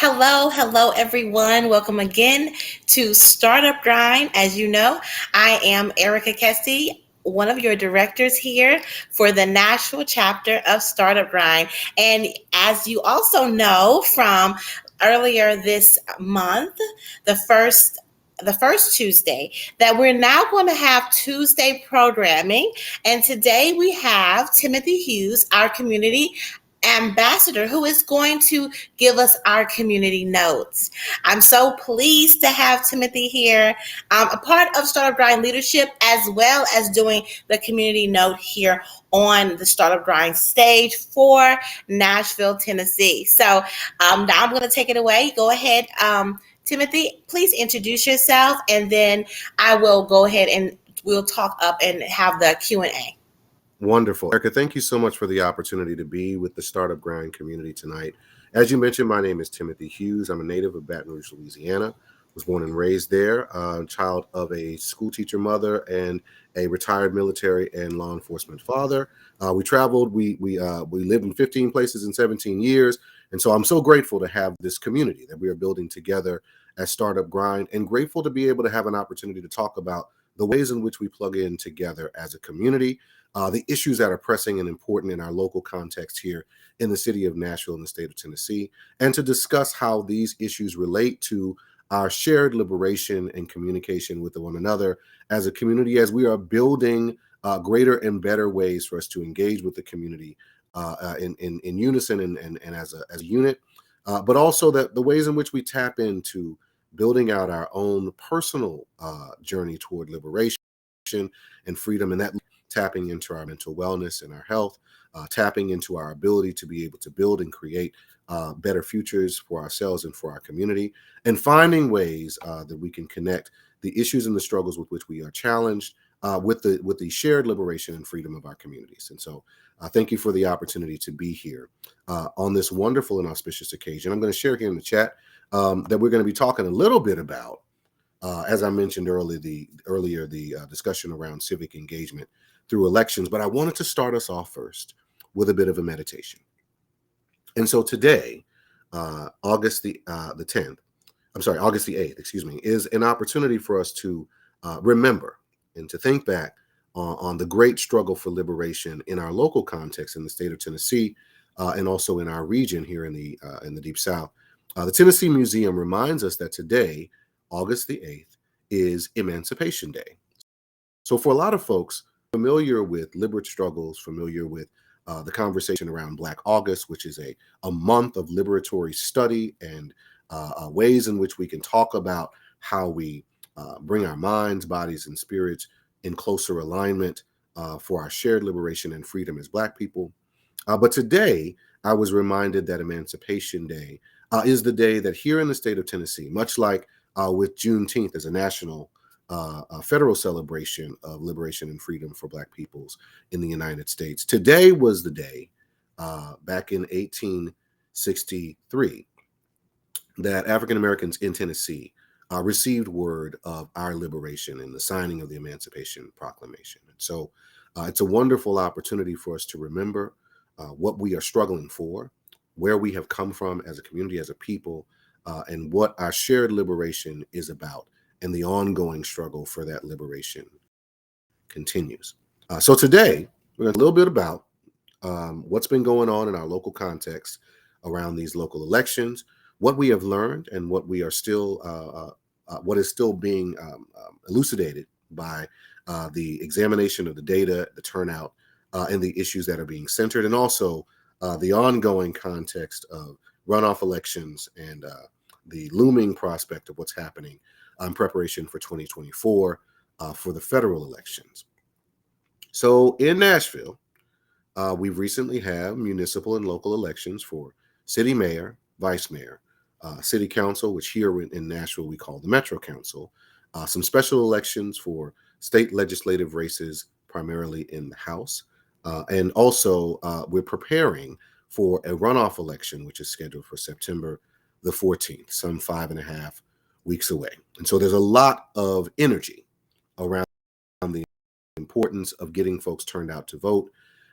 Hello, everyone. Welcome again to Startup Grind. As you know, I am Erica Kesty, one of your directors here for the Nashville chapter of Startup Grind. And as you also know from earlier this month, the first the first Tuesday, that we're now going to have Tuesday programming. And today we have Timothy Hughes, our community ambassador, who is going to give us our community notes. I'm so pleased to have Timothy here, a part of Startup Grind leadership, as well as doing the community note here on the Startup Grind stage for Nashville, Tennessee. So now I'm going to take it away. Go ahead. Timothy, please introduce yourself, and then I will go ahead and we'll talk up and have the Q&A. Wonderful. Erica, thank you so much for the opportunity to be with the Startup Grind community tonight. As you mentioned, my name is Timothy Hughes. I'm a native of Baton Rouge, Louisiana. Was born and raised there, child of a school teacher mother and a retired military and law enforcement father. We traveled. We lived in 15 places in 17 years. And so I'm so grateful to have this community that we are building together as Startup Grind, and grateful to be able to have an opportunity to talk about the ways in which we plug in together as a community, the issues that are pressing and important in our local context here in the city of Nashville in the state of Tennessee, and to discuss how these issues relate to our shared liberation and communication with one another as a community, as we are building greater and better ways for us to engage with the community in unison and as a unit, but also that the ways in which we tap into building out our own personal journey toward liberation and freedom, and that tapping into our mental wellness and our health, tapping into our ability to be able to build and create better futures for ourselves and for our community, and finding ways that we can connect the issues and the struggles with which we are challenged with the shared liberation and freedom of our communities. And so thank you for the opportunity to be here on this wonderful and auspicious occasion. I'm going to share here in the chat that we're going to be talking a little bit about, as I mentioned earlier, the discussion around civic engagement through elections. But I wanted to start us off first with a bit of a meditation. And so today, August the 8th, is an opportunity for us to remember and to think back on the great struggle for liberation in our local context in the state of Tennessee, and also in our region here in the Deep South. The Tennessee Museum reminds us that today, August the 8th, is Emancipation Day. So for a lot of folks familiar with liberty struggles, familiar with the conversation around Black August, which is a month of liberatory study and ways in which we can talk about how we bring our minds, bodies, and spirits in closer alignment for our shared liberation and freedom as Black people. But today, I was reminded that Emancipation Day is the day that here in the state of Tennessee, much like with Juneteenth as a national federal celebration of liberation and freedom for Black peoples in the United States, today was the day back in 1863 that African Americans in Tennessee received word of our liberation and the signing of the Emancipation Proclamation. And so it's a wonderful opportunity for us to remember what we are struggling for, where we have come from as a community, as a people, and what our shared liberation is about, and the ongoing struggle for that liberation continues. So today, we're going to talk a little bit about what's been going on in our local context around these local elections, what we have learned, and what we are still, what is still being elucidated by the examination of the data, the turnout, and the issues that are being centered, and also the ongoing context of runoff elections and the looming prospect of what's happening in preparation for 2024 for the federal elections. So in Nashville, we've recently had municipal and local elections for city mayor, vice mayor, city council, which here in Nashville we call the Metro Council, some special elections for state legislative races, primarily in the House. And also we're preparing for a runoff election, which is scheduled for September the 14th, some 5.5 weeks away. And so there's a lot of energy around the importance of getting folks turned out to vote,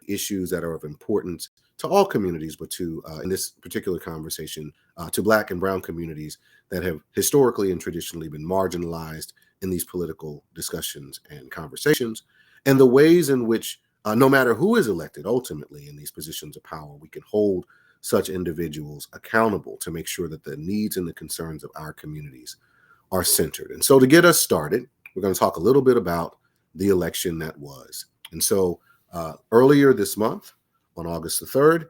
issues that are of importance to all communities, but to, in this particular conversation, to Black and Brown communities that have historically and traditionally been marginalized in these political discussions and conversations, and the ways in which, no matter who is elected ultimately in these positions of power, we can hold such individuals accountable to make sure that the needs and the concerns of our communities are centered. And so to get us started, we're going to talk a little bit about the election that was. And so earlier this month, on August the 3rd,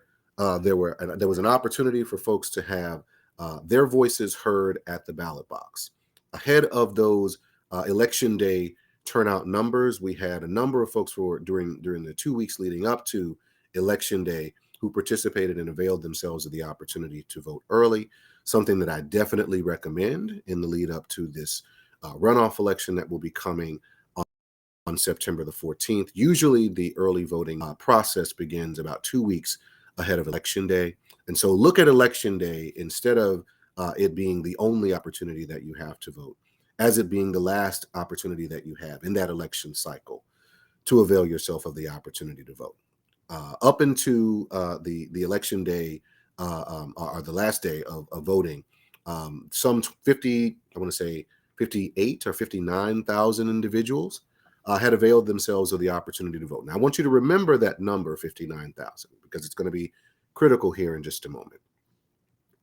there was an opportunity for folks to have their voices heard at the ballot box. Ahead of those election day turnout numbers, we had a number of folks during the 2 weeks leading up to election day who participated and availed themselves of the opportunity to vote early, something that I definitely recommend in the lead up to this runoff election that will be coming on September the 14th. Usually the early voting process begins about 2 weeks ahead of election day. And so look at election day instead of it being the only opportunity that you have to vote, as it being the last opportunity that you have in that election cycle to avail yourself of the opportunity to vote. Up into the election day or the last day of voting, some 58 or 59,000 individuals had availed themselves of the opportunity to vote. Now, I want you to remember that number, 59,000, because it's going to be critical here in just a moment.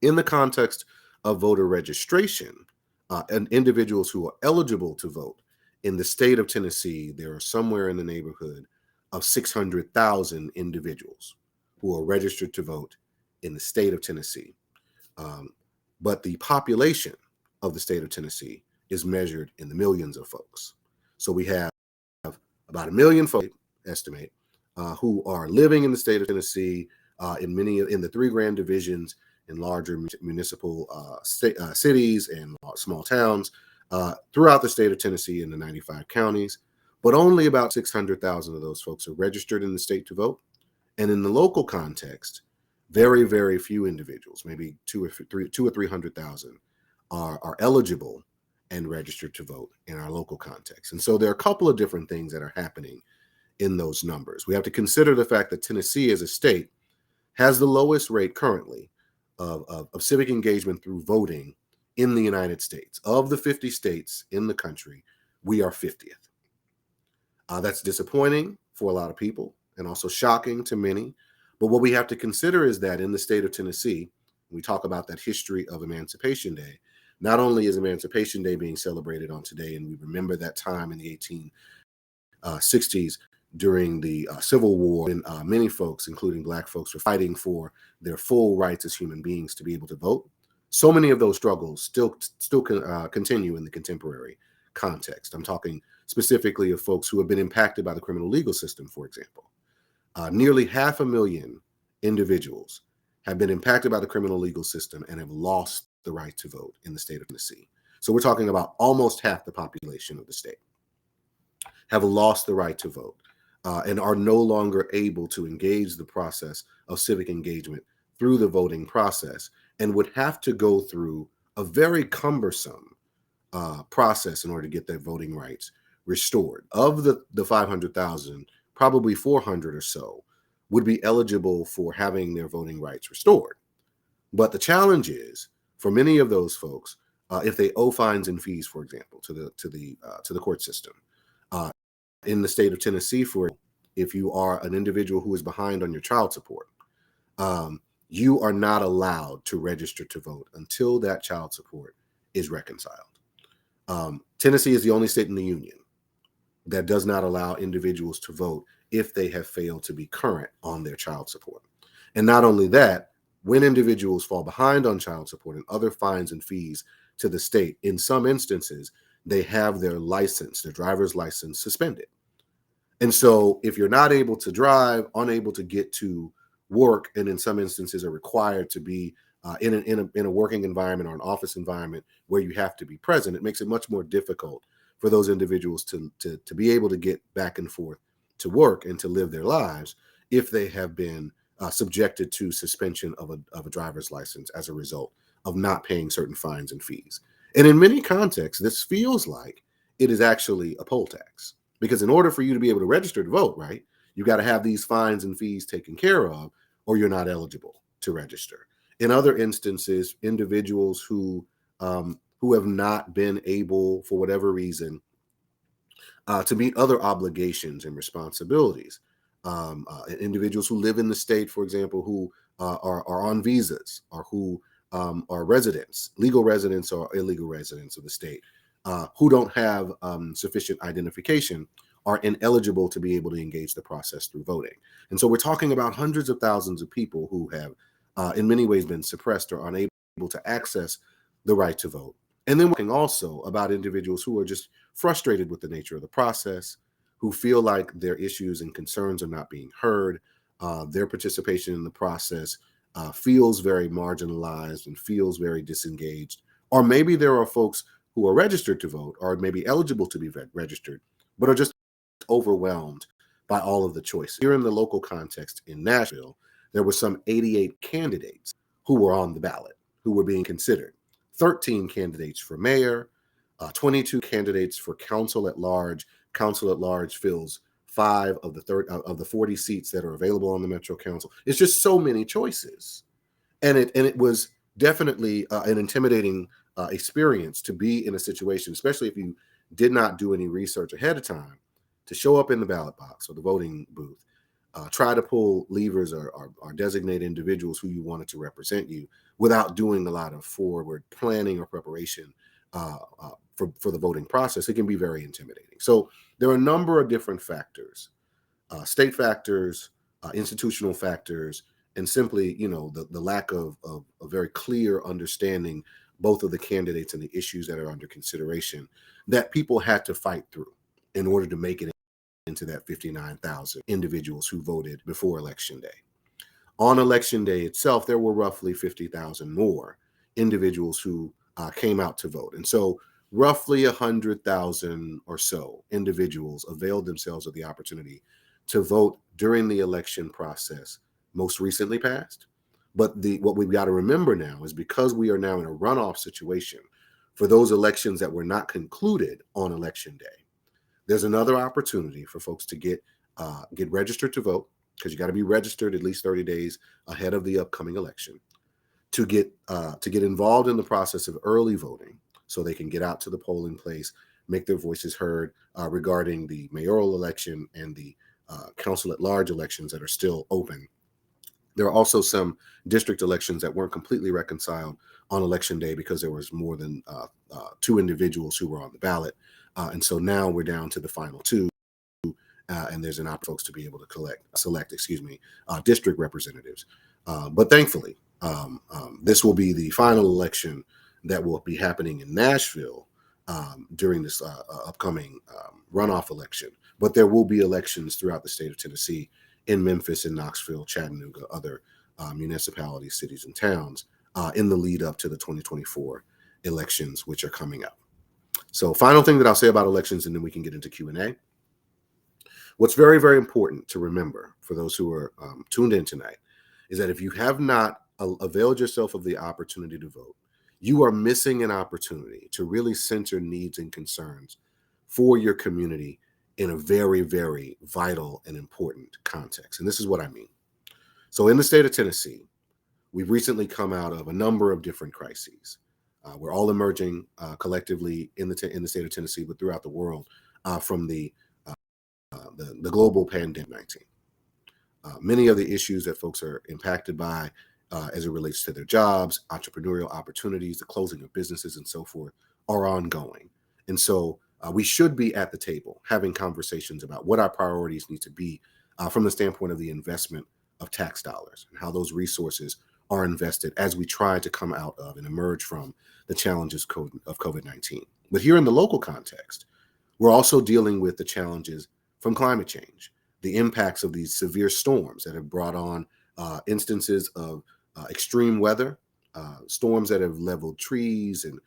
In the context of voter registration, and individuals who are eligible to vote in the state of Tennessee, there are somewhere in the neighborhood of 600,000 individuals who are registered to vote in the state of Tennessee. But the population of the state of Tennessee is measured in the millions of folks. So we have about 1 million folks, estimate, who are living in the state of Tennessee, in the 3 grand divisions, in larger municipal cities and small towns throughout the state of Tennessee in the 95 counties. But only about 600,000 of those folks are registered in the state to vote. And in the local context, very, very few individuals, maybe 200,000 or 300,000, are eligible and registered to vote in our local context. And so there are a couple of different things that are happening in those numbers. We have to consider the fact that Tennessee as a state has the lowest rate currently of civic engagement through voting in the United States. Of the 50 states in the country, we are 50th. That's disappointing for a lot of people and also shocking to many. But what we have to consider is that in the state of Tennessee, we talk about that history of Emancipation Day. Not only is Emancipation Day being celebrated on today, and we remember that time in the 1860s during the Civil War, when many folks, including Black folks, were fighting for their full rights as human beings to be able to vote. So many of those struggles still continue in the contemporary context. I'm talking specifically of folks who have been impacted by the criminal legal system, for example. Nearly 500,000 individuals have been impacted by the criminal legal system and have lost the right to vote in the state of Tennessee. So we're talking about almost half the population of the state have lost the right to vote and are no longer able to engage the process of civic engagement through the voting process, and would have to go through a very cumbersome process in order to get their voting rights restored. Of the 500,000, probably 400 or so would be eligible for having their voting rights restored. But the challenge is, for many of those folks, if they owe fines and fees, for example, to the court system, in the state of Tennessee, if you are an individual who is behind on your child support, you are not allowed to register to vote until that child support is reconciled. Tennessee is the only state in the union that does not allow individuals to vote if they have failed to be current on their child support. And not only that, when individuals fall behind on child support and other fines and fees to the state, in some instances, they have their driver's license suspended. And so if you're not able to drive, unable to get to work, and in some instances are required to be in a working environment or an office environment where you have to be present, it makes it much more difficult for those individuals to be able to get back and forth to work and to live their lives if they have been subjected to suspension of a driver's license as a result of not paying certain fines and fees. And in many contexts, this feels like it is actually a poll tax, because in order for you to be able to register to vote, right, You got to have these fines and fees taken care of, or you're not eligible to register. In other instances, individuals who have not been able, for whatever reason, to meet other obligations and responsibilities. Individuals who live in the state, for example, who are on visas, or who are residents, legal residents or illegal residents of the state, who don't have sufficient identification, are ineligible to be able to engage the process through voting. And so we're talking about hundreds of thousands of people who have, in many ways, been suppressed or unable to access the right to vote. And then we're talking also about individuals who are just frustrated with the nature of the process, who feel like their issues and concerns are not being heard. Their participation in the process feels very marginalized and feels very disengaged. Or maybe there are folks who are registered to vote, or maybe eligible to be registered, but are just overwhelmed by all of the choices. Here in the local context in Nashville, there were some 88 candidates who were on the ballot, who were being considered. 13 candidates for mayor, 22 candidates for council at large. Council at large fills 5 of the 40 seats that are available on the Metro Council. It's just so many choices, and it was definitely an intimidating experience to be in a situation, especially if you did not do any research ahead of time, to show up in the ballot box or the voting booth, try to pull levers or designate individuals who you wanted to represent you without doing a lot of forward planning or preparation for the voting process. It can be very intimidating. So there are a number of different factors, state factors, institutional factors, and simply, the lack of a very clear understanding both of the candidates and the issues that are under consideration, that people had to fight through in order to make it into that 59,000 individuals who voted before Election Day. On Election Day itself, there were roughly 50,000 more individuals who came out to vote. And so roughly 100,000 or so individuals availed themselves of the opportunity to vote during the election process most recently passed. But what we've got to remember now is, because we are now in a runoff situation for those elections that were not concluded on Election Day, there's another opportunity for folks to get registered to vote, because you got to be registered at least 30 days ahead of the upcoming election, to get involved in the process of early voting, so they can get out to the polling place, make their voices heard regarding the mayoral election and the council at large elections that are still open. There are also some district elections that weren't completely reconciled on Election Day because there was more than 2 individuals who were on the ballot. And so now we're down to the final 2. And there's an opportunity for folks to be able to select district representatives. But thankfully, this will be the final election that will be happening in Nashville during this upcoming runoff election. But there will be elections throughout the state of Tennessee, in Memphis, in Knoxville, Chattanooga, other municipalities, cities, and towns in the lead up to the 2024 elections, which are coming up. So final thing that I'll say about elections, and then we can get into Q&A. What's very, very important to remember for those who are tuned in tonight is that if you have not availed yourself of the opportunity to vote, you are missing an opportunity to really center needs and concerns for your community in a very, very vital and important context. And this is what I mean. So in the state of Tennessee, we've recently come out of a number of different crises. We're all emerging collectively in the state of Tennessee, but throughout the world, from the global pandemic-19. Many of the issues that folks are impacted by as it relates to their jobs, entrepreneurial opportunities, the closing of businesses, and so forth, are ongoing. And so we should be at the table having conversations about what our priorities need to be from the standpoint of the investment of tax dollars and how those resources are invested as we try to come out of and emerge from the challenges of COVID-19. But here in the local context, we're also dealing with the challenges from climate change, the impacts of these severe storms that have brought on instances of extreme weather, storms that have leveled trees and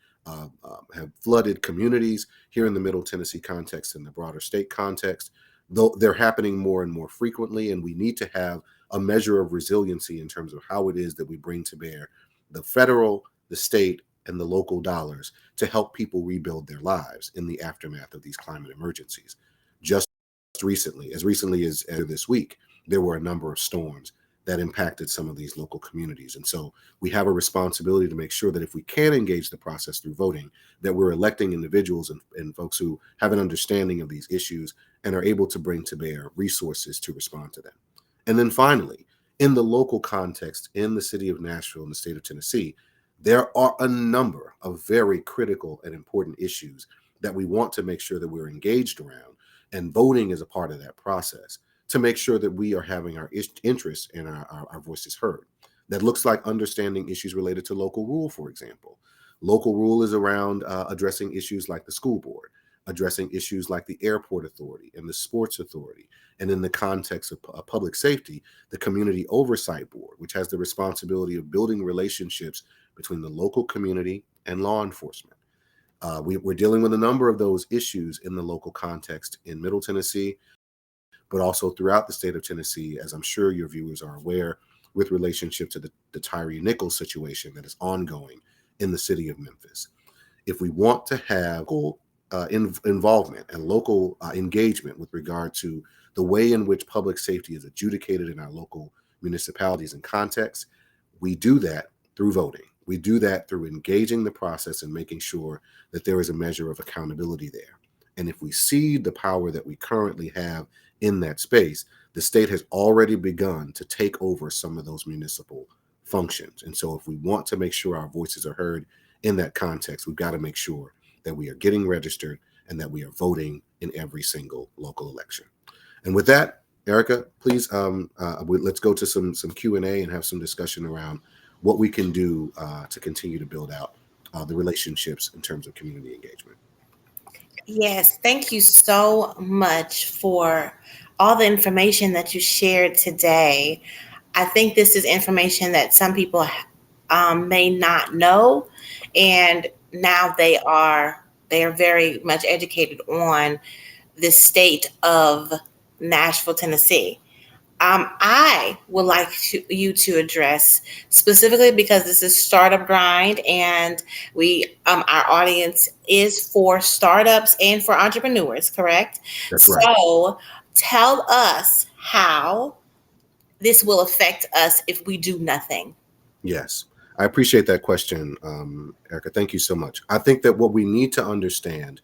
have flooded communities here in the Middle Tennessee context and the broader state context. Though they're happening more and more frequently, and we need to have a measure of resiliency in terms of how it is that we bring to bear the federal, the state, and the local dollars to help people rebuild their lives in the aftermath of these climate emergencies. Just recently as this week, there were a number of storms that impacted some of these local communities. And so we have a responsibility to make sure that if we can engage the process through voting, that we're electing individuals and folks who have an understanding of these issues and are able to bring to bear resources to respond to them. And then finally, in the local context in the city of Nashville in the state of Tennessee, there are a number of very critical and important issues that we want to make sure that we're engaged around, and voting is a part of that process to make sure that we are having our interests and our voices heard. That looks like understanding issues related to local rule, for example. Local rule is around addressing issues like the school board, addressing issues like the airport authority and the sports authority. And in the context of public safety, the community oversight board, which has the responsibility of building relationships between the local community and law enforcement. We're dealing with a number of those issues in the local context in Middle Tennessee, but also throughout the state of Tennessee, as I'm sure your viewers are aware, with relationship to the Tyree Nichols situation that is ongoing in the city of Memphis. If we want to have local involvement and local engagement with regard to the way in which public safety is adjudicated in our local municipalities and contexts, we do that through voting. We do that through engaging the process and making sure that there is a measure of accountability there. And if we see the power that we currently have in that space, the state has already begun to take over some of those municipal functions. And so if we want to make sure our voices are heard in that context, we've got to make sure that we are getting registered and that we are voting in every single local election. And with that, Erica, please let's go to some Q&A and have some discussion around what we can do to continue to build out the relationships in terms of community engagement. Yes, thank you so much for all the information that you shared today. I think this is information that some people may not know, and now they are very much educated on the state of Nashville, Tennessee. I would like you to address specifically, because this is Startup Grind, and our audience is for startups and for entrepreneurs, correct? That's right. So tell us how this will affect us if we do nothing. Yes, I appreciate that question, Erica. Thank you so much. I think that what we need to understand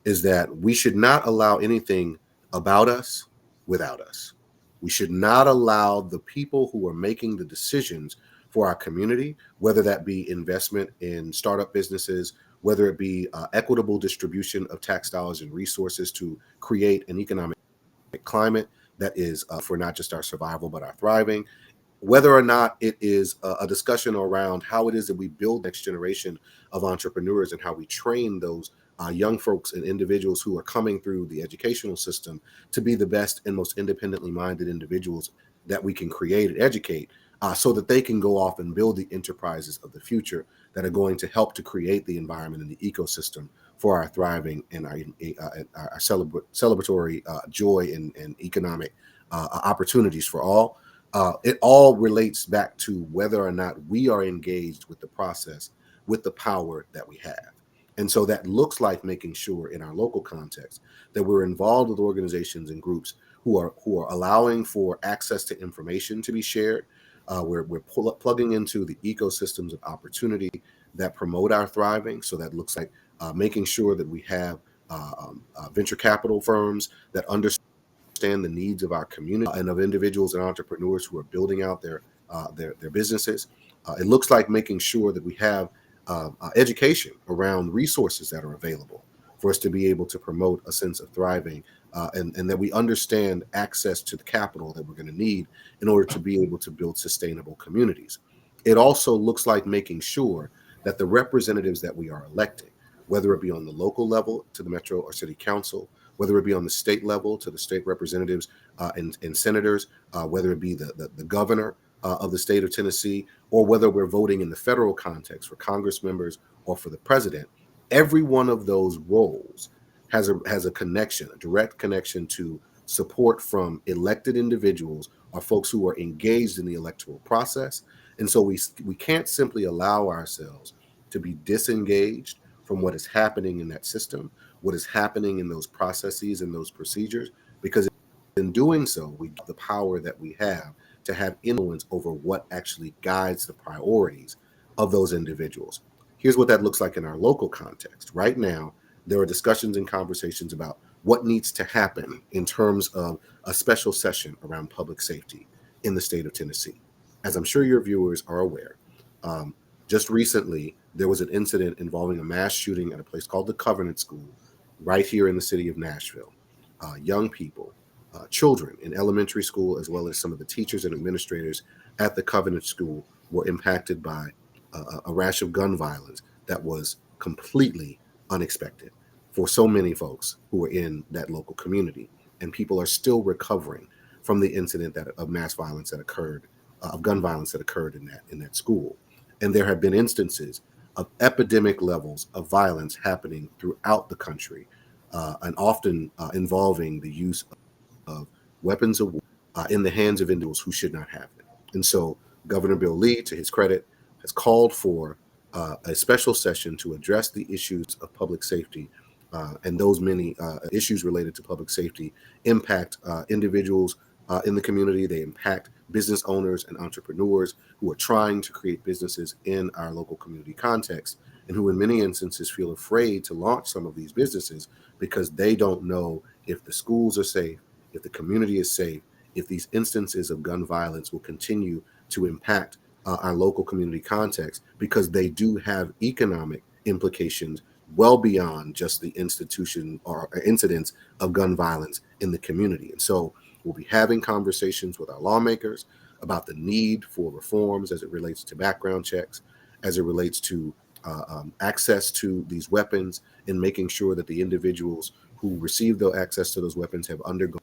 is that we should not allow anything about us without us. We should not allow the people who are making the decisions for our community, whether that be investment in startup businesses, whether it be equitable distribution of tax dollars and resources to create an economic climate that is for not just our survival, but our thriving, whether or not it is a discussion around how it is that we build the next generation of entrepreneurs and how we train those young folks and individuals who are coming through the educational system to be the best and most independently minded individuals that we can create and educate, so that they can go off and build the enterprises of the future that are going to help to create the environment and the ecosystem for our thriving and our celebratory joy and economic opportunities for all. It all relates back to whether or not we are engaged with the process with the power that we have. And so that looks like making sure in our local context that we're involved with organizations and groups who are allowing for access to information to be shared. We're plugging into the ecosystems of opportunity that promote our thriving. So that looks like making sure that we have venture capital firms that understand the needs of our community and of individuals and entrepreneurs who are building out their businesses. It looks like making sure that we have education around resources that are available for us to be able to promote a sense of thriving, and that we understand access to the capital that we're going to need in order to be able to build sustainable communities. It also looks like making sure that the representatives that we are electing, whether it be on the local level to the metro or city council, whether it be on the state level to the state representatives and senators, whether it be the governor of the state of Tennessee, or whether we're voting in the federal context for Congress members or for the president, every one of those roles has a connection, a direct connection to support from elected individuals or folks who are engaged in the electoral process. And so we can't simply allow ourselves to be disengaged from what is happening in that system, what is happening in those processes and those procedures, because in doing so, we give the power that we have to have influence over what actually guides the priorities of those individuals. Here's what that looks like in our local context. Right now, there are discussions and conversations about what needs to happen in terms of a special session around public safety in the state of Tennessee. As I'm sure your viewers are aware, um, just recently there was an incident involving a mass shooting at a place called the Covenant School right here in the city of Nashville. Young people, children in elementary school, as well as some of the teachers and administrators at the Covenant School, were impacted by a rash of gun violence that was completely unexpected for so many folks who were in that local community. And people are still recovering from the incident of mass violence that occurred, of gun violence that occurred in that school. And there have been instances of epidemic levels of violence happening throughout the country, and often involving the use of weapons of war in the hands of individuals who should not have them. And so Governor Bill Lee, to his credit, has called for a special session to address the issues of public safety, and those many issues related to public safety impact individuals in the community. They impact business owners and entrepreneurs who are trying to create businesses in our local community context, and who in many instances feel afraid to launch some of these businesses because they don't know if the schools are safe, if the community is safe, if these instances of gun violence will continue to impact our local community context, because they do have economic implications well beyond just the institution or incidents of gun violence in the community. And so we'll be having conversations with our lawmakers about the need for reforms as it relates to background checks, as it relates to access to these weapons, and making sure that the individuals who receive the access to those weapons have undergone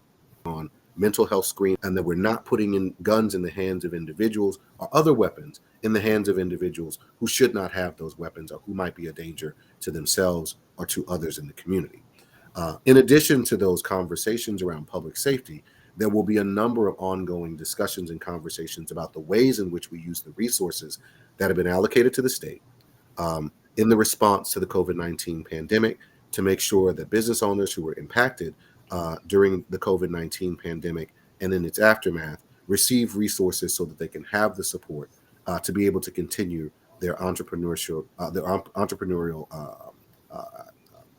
mental health screen, and that we're not putting in guns in the hands of individuals or other weapons in the hands of individuals who should not have those weapons or who might be a danger to themselves or to others in the community. In addition to those conversations around public safety, there will be a number of ongoing discussions and conversations about the ways in which we use the resources that have been allocated to the state in the response to the COVID-19 pandemic, to make sure that business owners who were impacted during the COVID-19 pandemic and in its aftermath receive resources so that they can have the support to be able to continue their entrepreneurial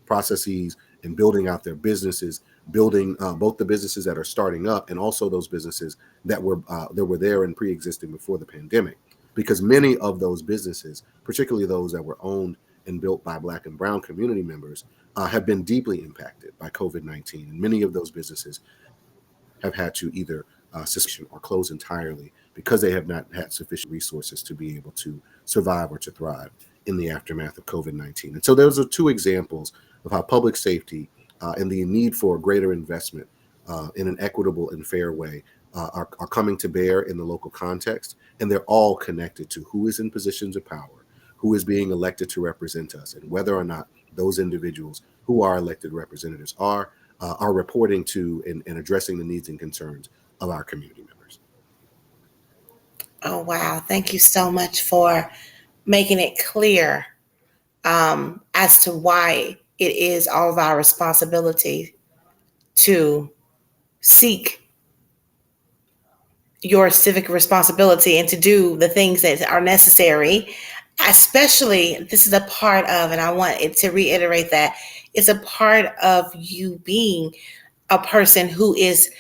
processes and building out their businesses, building both the businesses that are starting up and also those businesses that were there and pre-existing before the pandemic. Because many of those businesses, particularly those that were owned and built by Black and Brown community members, have been deeply impacted by COVID-19. And many of those businesses have had to either sustain or close entirely because they have not had sufficient resources to be able to survive or to thrive in the aftermath of COVID-19. And so those are two examples of how public safety and the need for greater investment in an equitable and fair way are coming to bear in the local context. And they're all connected to who is in positions of power, who is being elected to represent us, and whether or not those individuals who are elected representatives are reporting to and addressing the needs and concerns of our community members. Oh, wow. Thank you so much for making it clear as to why it is all of our responsibility to seek your civic responsibility and to do the things that are necessary. Especially, this is a part of, and I want it to reiterate that it's a part of you being a person who is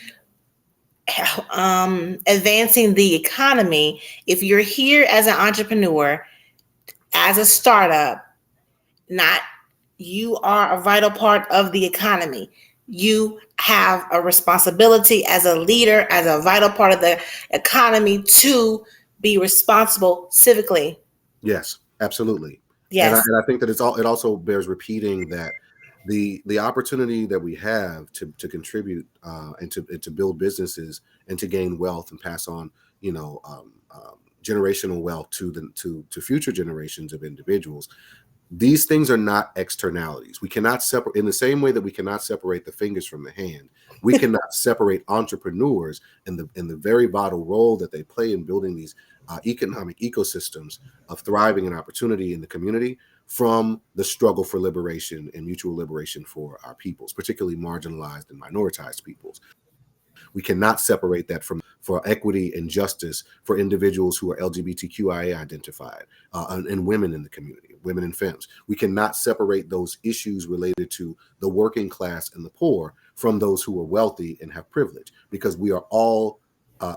advancing the economy. If you're here as an entrepreneur, as a startup, not you are a vital part of the economy. You have a responsibility as a leader, as a vital part of the economy, to be responsible civically. Yes, absolutely. And I, Yes. and I think that it also bears repeating that the opportunity that we have to contribute and to build businesses and to gain wealth and pass on, generational wealth to future generations of individuals. These things are not externalities. We cannot separate, in the same way that we cannot separate the fingers from the hand. We cannot separate entrepreneurs and the very vital role that they play in building these economic ecosystems of thriving and opportunity in the community from the struggle for liberation and mutual liberation for our peoples, particularly marginalized and minoritized peoples. We cannot separate that from for equity and justice for individuals who are LGBTQIA identified and women in the community, women and femmes. We cannot separate those issues related to the working class and the poor from those who are wealthy and have privilege, because we are all,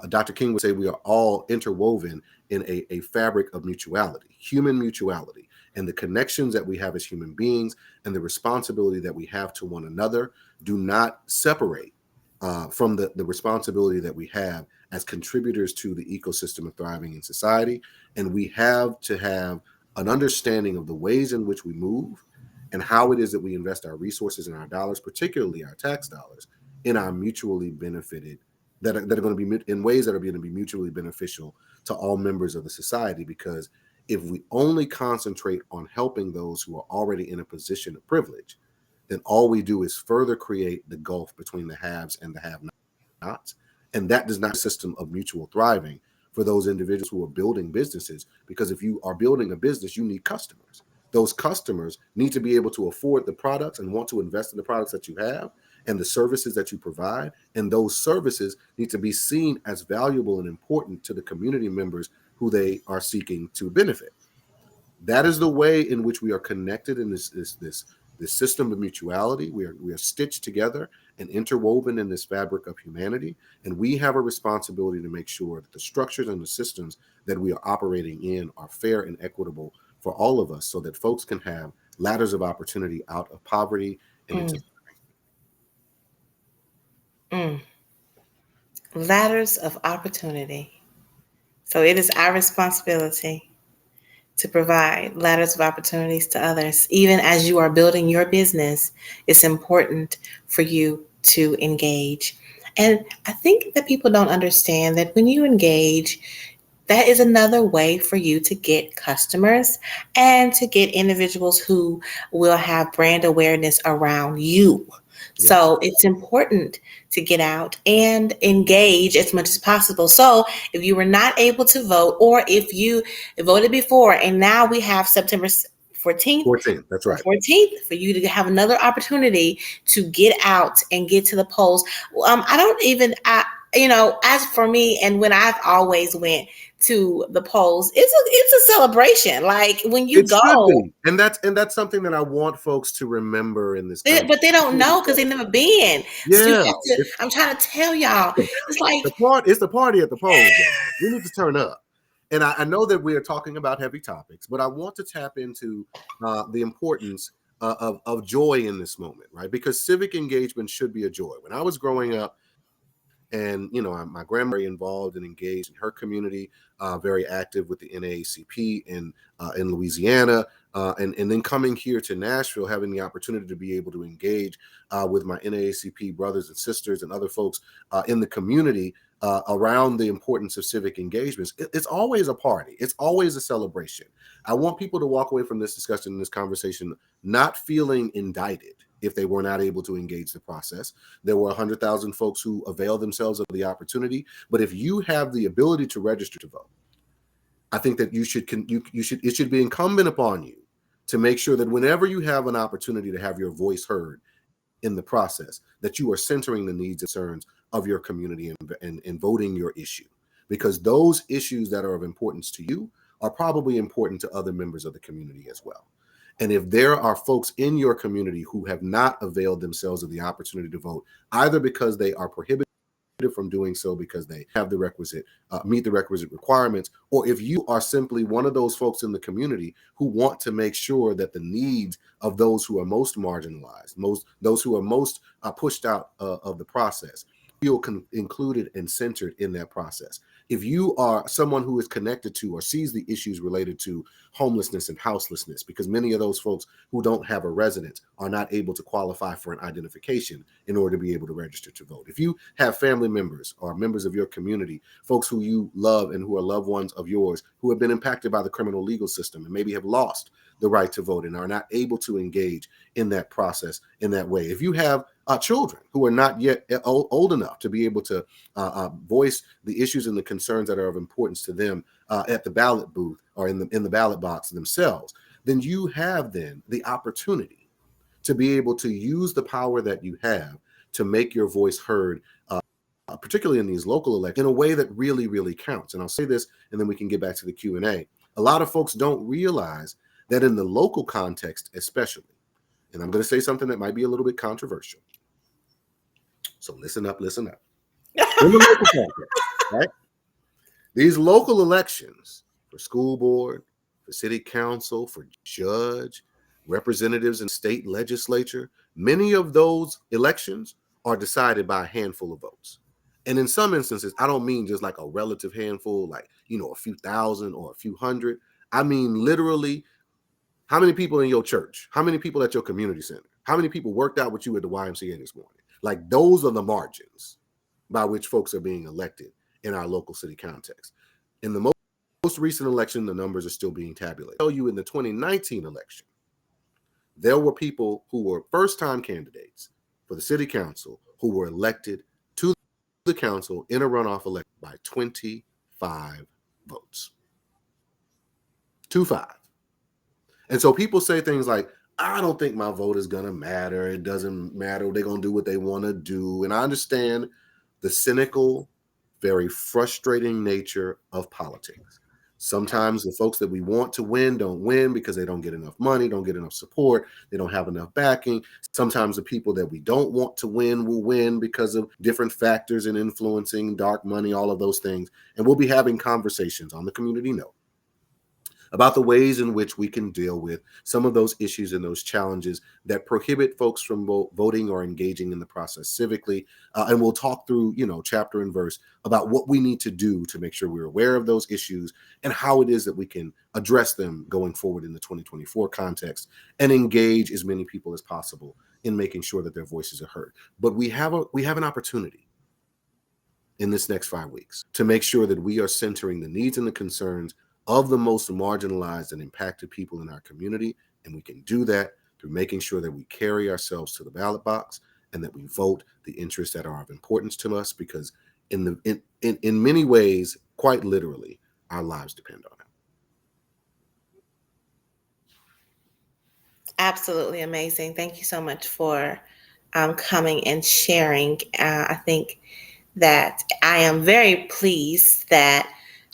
Dr. King would say, we are all interwoven in a fabric of mutuality, human mutuality, and the connections that we have as human beings and the responsibility that we have to one another do not separate from the responsibility that we have as contributors to the ecosystem of thriving in society. And we have to have an understanding of the ways in which we move and how it is that we invest our resources and our dollars, particularly our tax dollars, in our mutually benefited, that are going to be in ways that are going to be mutually beneficial to all members of the society. Because if we only concentrate on helping those who are already in a position of privilege, then all we do is further create the gulf between the haves and the have-nots. And that does not system of mutual thriving for those individuals who are building businesses. Because if you are building a business, you need customers. Those customers need to be able to afford the products and want to invest in the products that you have and the services that you provide. And those services need to be seen as valuable and important to the community members who they are seeking to benefit. That is the way in which we are connected in this system of mutuality. We are stitched together and interwoven in this fabric of humanity, and we have a responsibility to make sure that the structures and the systems that we are operating in are fair and equitable for all of us, so that folks can have ladders of opportunity out of poverty and into Ladders of opportunity. So it is our responsibility to provide ladders of opportunities to others. Even as you are building your business, it's important for you to engage. And I think that people don't understand that when you engage, that is another way for you to get customers and to get individuals who will have brand awareness around you. yes. So it's important to get out and engage as much as possible. So if you were not able to vote, or if you voted before and now we have September 14th 14th, that's or right. 14th for you to have another opportunity to get out and get to the polls. I don't even, as for me, and when I've always went to the polls, it's a celebration. Like when you It should go, be, and that's something that I want folks to remember in this but they don't know because conversation. they've never been. So you Yeah, have to. I'm trying to tell y'all, it's like, it's the party at the polls, y'all. We need to turn up. And I know that we are talking about heavy topics, but I want to tap into the importance of joy in this moment, right? Because civic engagement should be a joy. When I was growing up, and my grandmother involved and engaged in her community, very active with the NAACP in Louisiana, and then coming here to Nashville, having the opportunity to be able to engage with my NAACP brothers and sisters and other folks in the community around the importance of civic engagements. It's always a party. It's always a celebration. I want people to walk away from this discussion and this conversation not feeling indicted if they were not able to engage the process. There were 100,000 folks who availed themselves of the opportunity. But if you have the ability to register to vote, I think that it should be incumbent upon you to make sure that whenever you have an opportunity to have your voice heard in the process, that you are centering the needs and concerns of your community and voting your issue. Because those issues that are of importance to you are probably important to other members of the community as well. And if there are folks in your community who have not availed themselves of the opportunity to vote, either because they are prohibited from doing so because they have the requisite meet the requisite requirements, or if you are simply one of those folks in the community who want to make sure that the needs of those who are most marginalized, those who are most pushed out of the process, feel included and centered in that process. If you are someone who is connected to or sees the issues related to homelessness and houselessness, because many of those folks who don't have a residence are not able to qualify for an identification in order to be able to register to vote. If you have family members or members of your community, folks who you love and who are loved ones of yours who have been impacted by the criminal legal system and maybe have lost the right to vote and are not able to engage in that process in that way. If you have children who are not yet old enough to be able to voice the issues and the concerns that are of importance to them at the ballot booth or in the ballot box themselves, then you have then the opportunity to be able to use the power that you have to make your voice heard particularly in these local elections, in a way that really, really counts. And I'll say this, and then we can get back to the Q&A. A lot of folks don't realize that in the local context, especially, and I'm going to say something that might be a little bit controversial. So listen up, listen up. In the local context, right? These local elections for school board, for city council, for judge, representatives in state legislature, many of those elections are decided by a handful of votes. And in some instances, I don't mean just like a relative handful, like, a few thousand or a few hundred. I mean, literally, how many people in your church? How many people at your community center? How many people worked out with you at the YMCA this morning? Like, those are the margins by which folks are being elected in our local city context. In the most recent election, the numbers are still being tabulated. I tell you, in the 2019 election, there were people who were first-time candidates for the city council who were elected to the council in a runoff election by 25 votes. 25. And so people say things like, I don't think my vote is going to matter. It doesn't matter. They're going to do what they want to do. And I understand the cynical, very frustrating nature of politics. Sometimes the folks that we want to win don't win because they don't get enough money, don't get enough support, they don't have enough backing. Sometimes the people that we don't want to win will win because of different factors and influencing, dark money, all of those things. And we'll be having conversations on the Community Note about the ways in which we can deal with some of those issues and those challenges that prohibit folks from voting or engaging in the process civically. And we'll talk through, chapter and verse about what we need to do to make sure we're aware of those issues and how it is that we can address them going forward in the 2024 context and engage as many people as possible in making sure that their voices are heard. But we have an opportunity in this next 5 weeks to make sure that we are centering the needs and the concerns of the most marginalized and impacted people in our community. And we can do that through making sure that we carry ourselves to the ballot box and that we vote the interests that are of importance to us, because in many ways, quite literally, our lives depend on it. Absolutely amazing. Thank you so much for coming and sharing. I think that I am very pleased that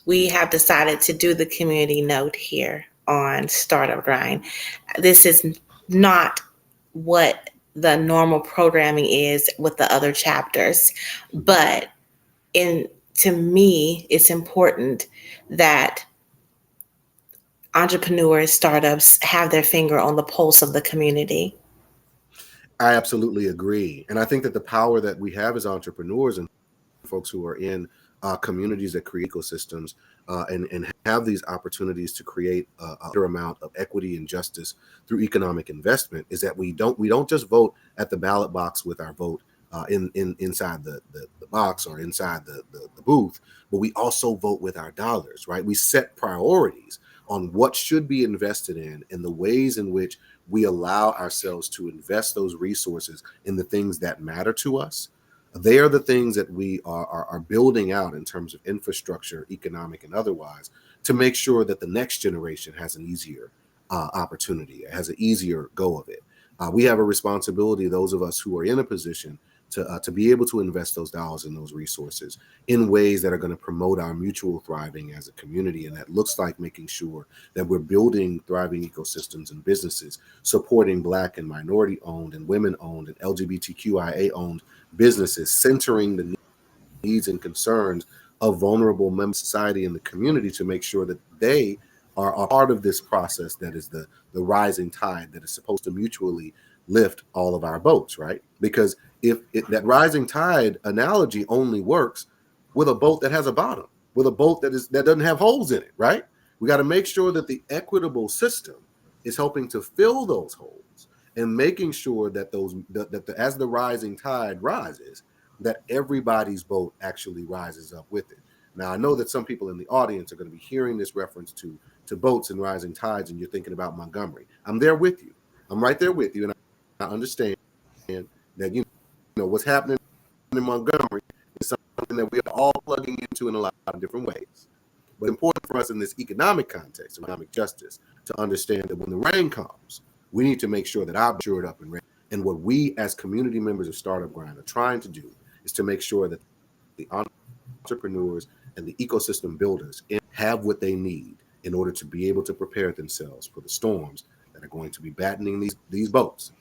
we have decided to do the community note here on Startup Grind. This is not what the normal programming is with the other chapters, but to me, it's important that entrepreneurs, startups have their finger on the pulse of the community. I absolutely agree. And I think that the power that we have as entrepreneurs and folks who are in communities that create ecosystems and have these opportunities to create a greater amount of equity and justice through economic investment is that we don't just vote at the ballot box with our vote inside the box or inside the booth, but we also vote with our dollars, right? We set priorities on what should be invested in and the ways in which we allow ourselves to invest those resources in the things that matter to us. They are the things that we are building out in terms of infrastructure, economic and otherwise, to make sure that the next generation has an easier opportunity, has an easier go of it. We have a responsibility, those of us who are in a position to be able to invest those dollars and those resources in ways that are going to promote our mutual thriving as a community. And that looks like making sure that we're building thriving ecosystems and businesses, supporting Black and minority owned and women owned and LGBTQIA owned businesses, centering the needs and concerns of vulnerable members of society and the community to make sure that they are a part of this process that is the rising tide that is supposed to mutually lift all of our boats, right? Because if that rising tide analogy only works with a boat that has a bottom, with a boat that doesn't have holes in it, right? We got to make sure that the equitable system is helping to fill those holes and making sure that as the rising tide rises, that everybody's boat actually rises up with it. Now, I know that some people in the audience are going to be hearing this reference to boats and rising tides, and you're thinking about Montgomery. I'm there with you. I'm right there with you, and I understand that what's happening in Montgomery is something that we are all plugging into in a lot of different ways. But important for us in this economic context, economic justice, to understand that when the rain comes, we need to make sure that our shored up and ready. And what we as community members of Startup Grind are trying to do is to make sure that the entrepreneurs and the ecosystem builders have what they need in order to be able to prepare themselves for the storms that are going to be battening these boats.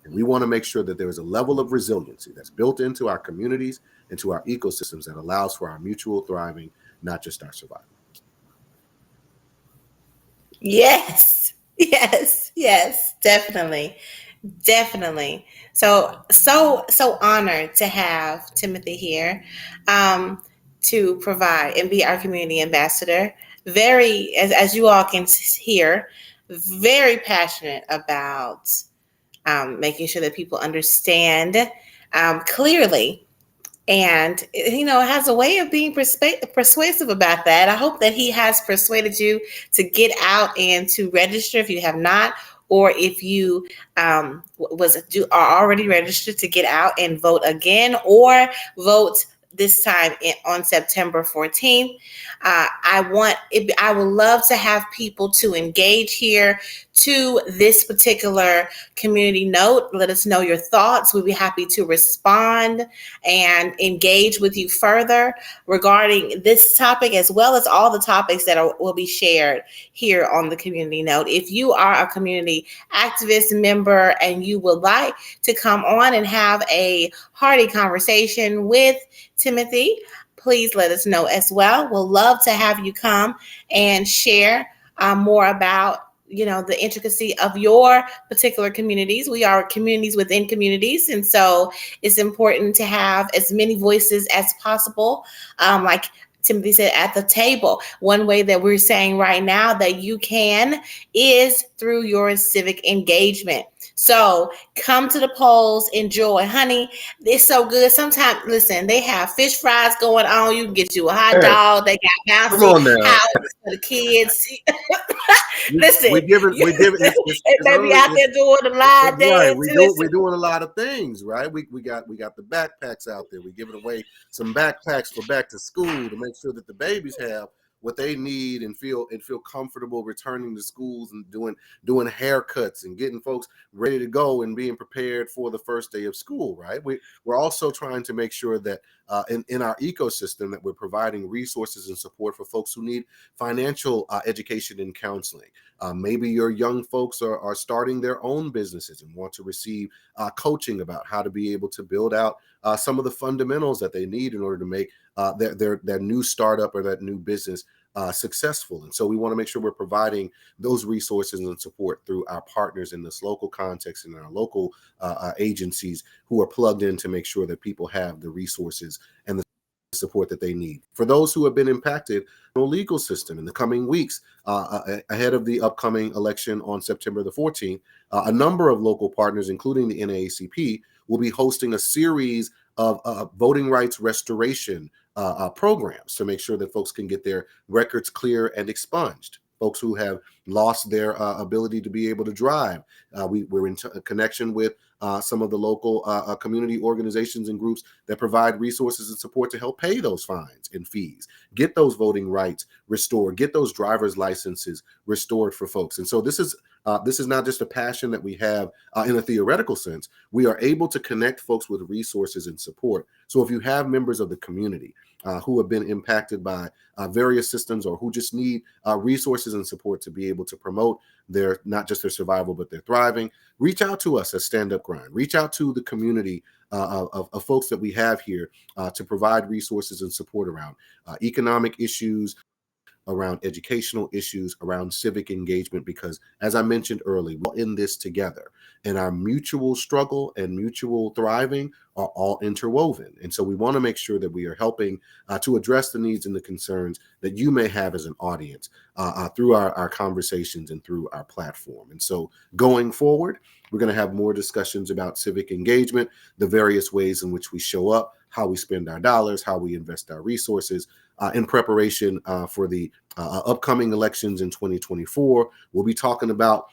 And we want to make sure that there is a level of resiliency that's built into our communities, into our ecosystems that allows for our mutual thriving, not just our survival. Yes, yes, definitely. Definitely. So honored to have Timothy here, um, to provide and be our community ambassador. Very, as you all can hear, very passionate about making sure that people understand clearly, and has a way of being persuasive about that. I hope that he has persuaded you to get out and to register if you have not, or if you are already registered, to get out and vote again, or vote this time on September 14th. I would love to have people to engage here to this particular community note. Let us know your thoughts. We'd be happy to respond and engage with you further regarding this topic, as well as all the topics that will be shared here on the community note. If you are a community activist member and you would like to come on and have a hearty conversation with Timothy, please let us know as well. We'll love to have you come and share more about the intricacy of your particular communities. We are communities within communities, and so it's important to have as many voices as possible, like Timothy said, at the table. One way that we're saying right now that you can is through your civic engagement. So come to the polls, enjoy. Honey, it's so good. Sometimes, listen, they have fish fries going on. You can get you a hot Hey, dog. They got come bouncy on now. houses for the kids. We Listen, give it. We give it. it It's may be early. out there doing the live Right. dance. We're Listen, doing a lot of things, right? We got the backpacks out there. We're giving away some backpacks for back to school to make sure that the babies have what they need and feel comfortable returning to schools and doing haircuts and getting folks ready to go and being prepared for the first day of school, right? We're also trying to make sure that in our ecosystem that we're providing resources and support for folks who need financial education and counseling. Maybe your young folks are starting their own businesses and want to receive coaching about how to be able to build out some of the fundamentals that they need in order to make their new startup or that new business successful. And so we want to make sure we're providing those resources and support through our partners in this local context and our local agencies who are plugged in to make sure that people have the resources and the support that they need. For those who have been impacted in the legal system in the coming weeks, ahead of the upcoming election on September the 14th, a number of local partners, including the NAACP, will be hosting a series of voting rights restoration programs to make sure that folks can get their records clear and expunged. Folks who have lost their ability to be able to drive. We're in connection with some of the local community organizations and groups that provide resources and support to help pay those fines and fees, get those voting rights restored, get those driver's licenses restored for folks. And so this is not just a passion that we have in a theoretical sense. We are able to connect folks with resources and support. So if you have members of the community who have been impacted by various systems or who just need resources and support to be able to promote their not just their survival but their thriving, reach out to us at Stand Up Grind. Reach out to the community of folks that we have here to provide resources and support around economic issues, around educational issues, around civic engagement, because as I mentioned earlier, we're in this together and our mutual struggle and mutual thriving are all interwoven. And so we want to make sure that we are helping to address the needs and the concerns that you may have as an audience through our conversations and through our platform. And so going forward, we're going to have more discussions about civic engagement, the various ways in which we show up, how we spend our dollars, how we invest our resources in preparation for the upcoming elections in 2024. We'll be talking about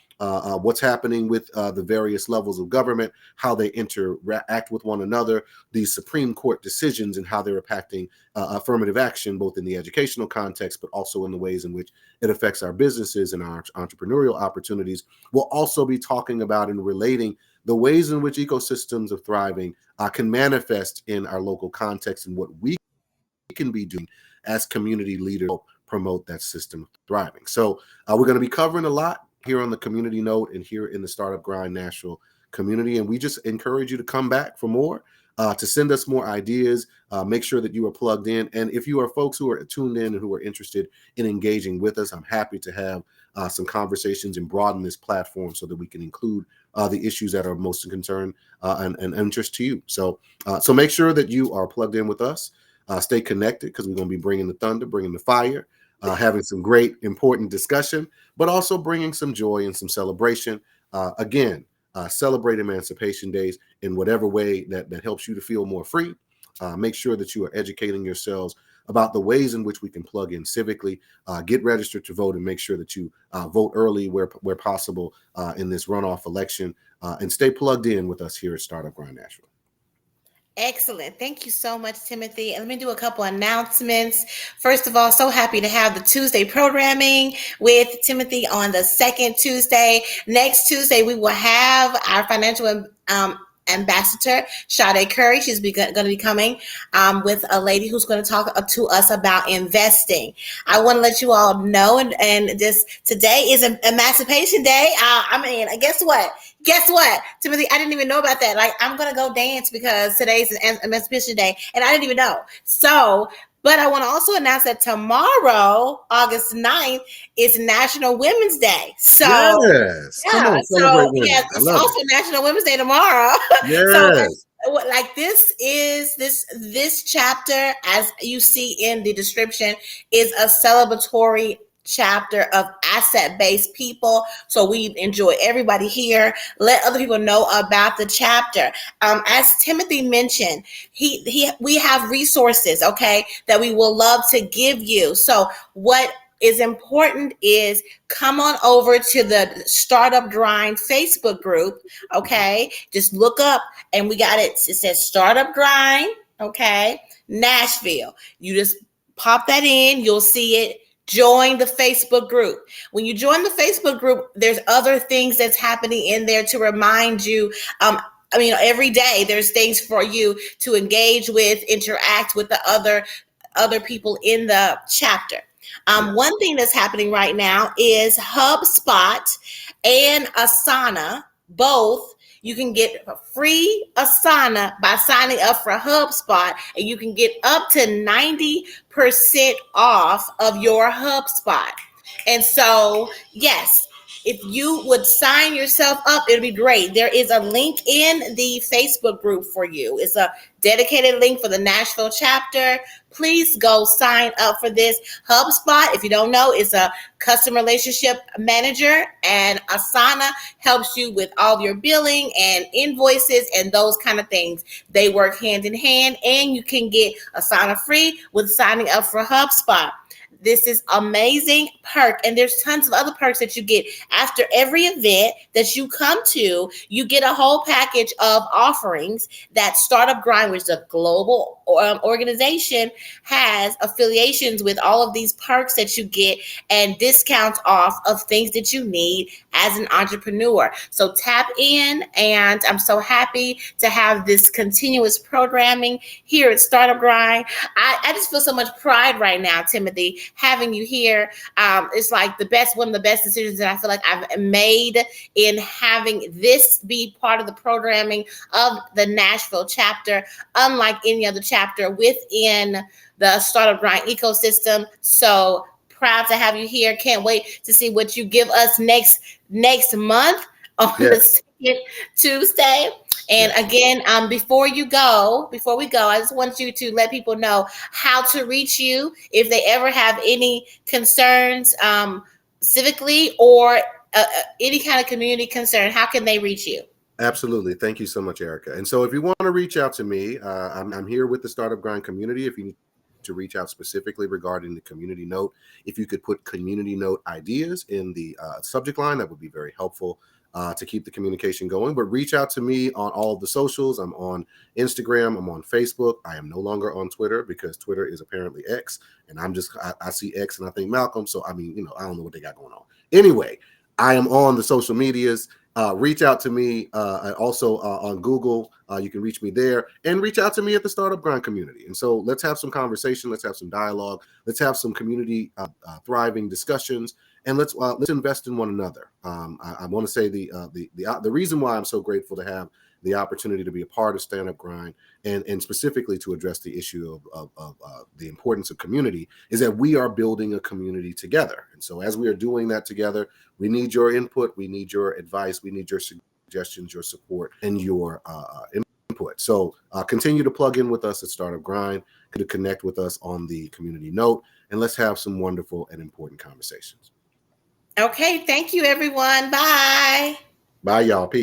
what's happening with the various levels of government, how they interact with one another, these Supreme Court decisions and how they're impacting affirmative action, both in the educational context, but also in the ways in which it affects our businesses and our entrepreneurial opportunities. We'll also be talking about and relating the ways in which ecosystems of thriving can manifest in our local context and what we can be doing as community leaders to promote that system thriving. So we're going to be covering a lot here on the Community Note and here in the Startup Grind Nashville community. And we just encourage you to come back for more, to send us more ideas, make sure that you are plugged in. And if you are folks who are tuned in and who are interested in engaging with us, I'm happy to have some conversations and broaden this platform so that we can include the issues that are most of concern and interest to you. So make sure that you are plugged in with us. Stay connected, because we're going to be bringing the thunder, bringing the fire, having some great, important discussion, but also bringing some joy and some celebration. Again, celebrate Emancipation Days in whatever way that helps you to feel more free. Make sure that you are educating yourselves about the ways in which we can plug in civically, get registered to vote, and make sure that you vote early where possible in this runoff election, and stay plugged in with us here at Startup Grind Nashville. Excellent. Thank you so much, Timothy. And let me do a couple announcements. First of all, so happy to have the Tuesday programming with Timothy on the second Tuesday. Next Tuesday, we will have our financial ambassador, Sade Curry. She's going to be coming with a lady who's going to talk to us about investing. I want to let you all know, and just today is Emancipation Day. Guess what? Timothy, I didn't even know about that. Like, I'm going to go dance because today's Emancipation Day, and I didn't even know. So, but I want to also announce that tomorrow, August 9th, is National Women's Day. So, yes, come on, celebrate women. Yeah, it's also National Women's Day tomorrow. Yes. So, like, this chapter, as you see in the description, is a celebratory chapter of asset-based people. So we enjoy everybody here. Let other people know about the chapter. As Timothy mentioned, we have resources, okay, that we will love to give you. So what is important is come on over to the Startup Grind Facebook group, okay? Just look up, and we got it. It says Startup Grind, okay, Nashville. You just pop that in. You'll see it. Join the Facebook group. When you join the Facebook group, there's other things that's happening in there to remind you. Every day there's things for you to engage with, interact with the other people in the chapter. One thing that's happening right now is HubSpot and Asana, both. You can get a free Asana by signing up for HubSpot, and you can get up to 90% off of your HubSpot. And so, yes, if you would sign yourself up, it'd be great. There is a link in the Facebook group for you. It's a dedicated link for the Nashville chapter. Please go sign up for this. HubSpot, if you don't know, is a customer relationship manager, and Asana helps you with all your billing and invoices and those kind of things. They work hand in hand, and you can get Asana free with signing up for HubSpot. This is amazing perk, and there's tons of other perks that you get after every event that you come to. You get a whole package of offerings that Startup Grind, which is a global organization, has affiliations with all of these perks that you get and discounts off of things that you need as an entrepreneur. So tap in, and I'm so happy to have this continuous programming here at Startup Grind. I just feel so much pride right now, Timothy, having you here. It's like one of the best decisions that I feel like I've made in having this be part of the programming of the Nashville chapter, unlike any other chapter within the Startup Grind ecosystem. So proud to have you here. Can't wait to see what you give us next month on the second Tuesday. And again, before we go, I just want you to let people know how to reach you if they ever have any concerns civically or any kind of community concern. How can they reach you? Absolutely. Thank you so much, Erica. And so if you want to reach out to me, I'm here with the Startup Grind community. If you need to reach out specifically regarding the community note, if you could put community note ideas in the subject line, that would be very helpful to keep the communication going. But reach out to me on all of the socials. I'm on Instagram. I'm on Facebook. I am no longer on Twitter because Twitter is apparently X. And I see X and I think Malcolm. So, I don't know what they got going on. Anyway, I am on the social medias, reach out to me also on Google. You can reach me there, and reach out to me at the Startup Grind community. And so let's have some conversation. Let's have some dialogue. Let's have some community thriving discussions, and let's invest in one another. I want to say the reason why I'm so grateful to have the opportunity to be a part of Stand Up Grind, and specifically to address the issue of the importance of community, is that we are building a community together. And so as we are doing that together, we need your input, we need your advice, we need your suggestions, your support, and your input. So continue to plug in with us at Startup Grind, to connect with us on the community note, and let's have some wonderful and important conversations. Okay, thank you, everyone. Bye. Bye, y'all. Peace.